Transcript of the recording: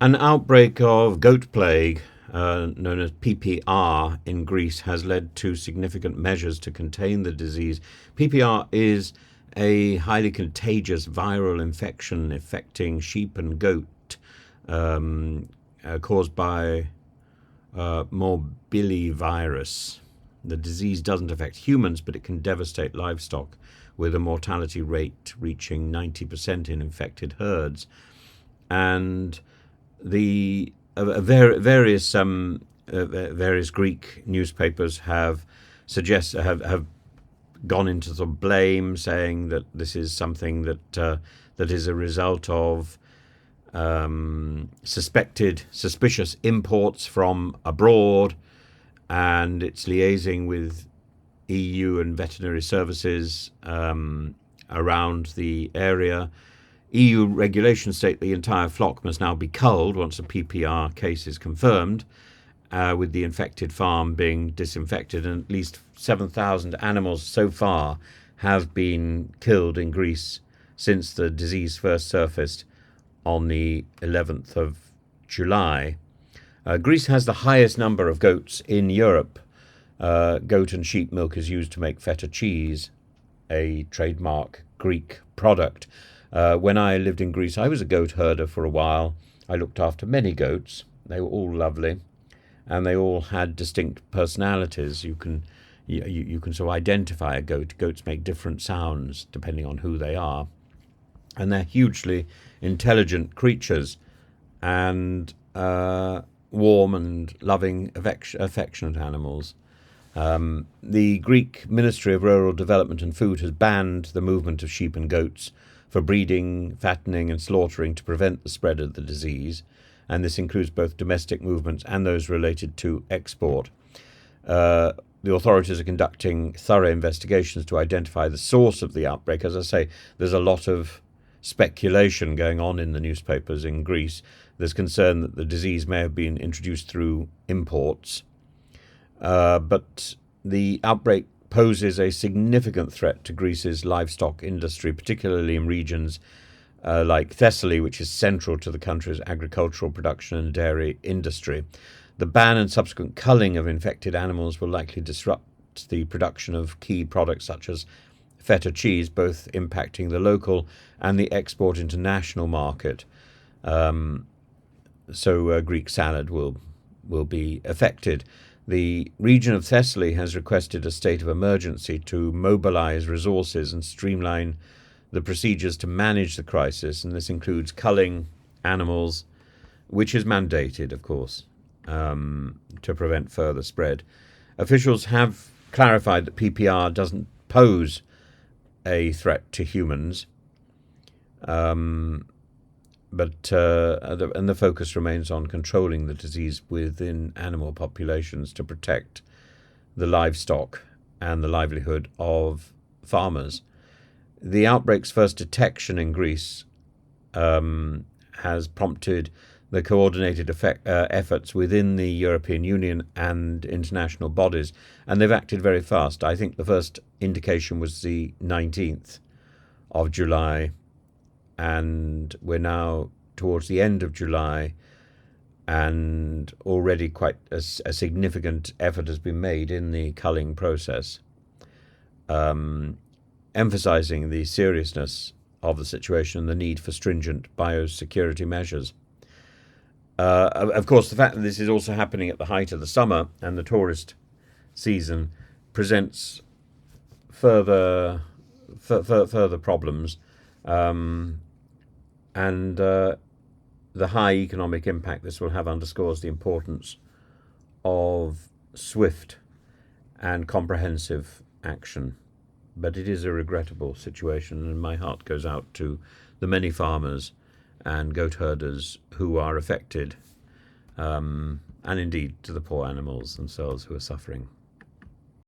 An outbreak of goat plague, known as PPR, in Greece has led to significant measures to contain the disease. PPR is a highly contagious viral infection affecting sheep and goat, caused by morbillivirus. The disease doesn't affect humans, but it can devastate livestock, with a mortality rate reaching 90% in infected herds. And the various Greek newspapers have gone into the blame, saying that this is something that is a result of suspicious imports from abroad, and it's liaising with EU and veterinary services around the area. EU regulations state the entire flock must now be culled once a PPR case is confirmed, with the infected farm being disinfected, and at least 7,000 animals so far have been killed in Greece since the disease first surfaced on the 11th of July. Greece has the highest number of goats in Europe. Goat and sheep milk is used to make feta cheese, a trademark Greek product. When I lived in Greece, I was a goat herder for a while. I looked after many goats. They were all lovely, and they all had distinct personalities. You can sort of identify a goat. Goats make different sounds depending on who they are, and they're hugely intelligent creatures, and warm and loving, affectionate animals. The Greek Ministry of Rural Development and Food has banned the movement of sheep and goats for breeding, fattening, and slaughtering to prevent the spread of the disease, and this includes both domestic movements and those related to export. The authorities are conducting thorough investigations to identify the source of the outbreak. As I say, there's a lot of speculation going on in the newspapers in Greece. There's concern that the disease may have been introduced through imports, but the outbreak poses a significant threat to Greece's livestock industry, particularly in regions like Thessaly, which is central to the country's agricultural production and dairy industry. The ban and subsequent culling of infected animals will likely disrupt the production of key products such as feta cheese, both impacting the local and the export international market. So Greek salad will be affected. The region of Thessaly has requested a state of emergency to mobilize resources and streamline the procedures to manage the crisis, and this includes culling animals, which is mandated, of course, to prevent further spread. Officials have clarified that PPR doesn't pose a threat to humans, but the focus remains on controlling the disease within animal populations to protect the livestock and the livelihood of farmers. The outbreak's first detection in Greece has prompted the coordinated efforts within the European Union and international bodies, and they've acted very fast. I think the first indication was the 19th of July, and we're now towards the end of July, and already quite a significant effort has been made in the culling process, emphasizing the seriousness of the situation and the need for stringent biosecurity measures. Of course, the fact that this is also happening at the height of the summer and the tourist season presents further problems, and the high economic impact this will have underscores the importance of swift and comprehensive action. But it is a regrettable situation, and my heart goes out to the many farmers and goat herders who are affected, and indeed to the poor animals themselves who are suffering.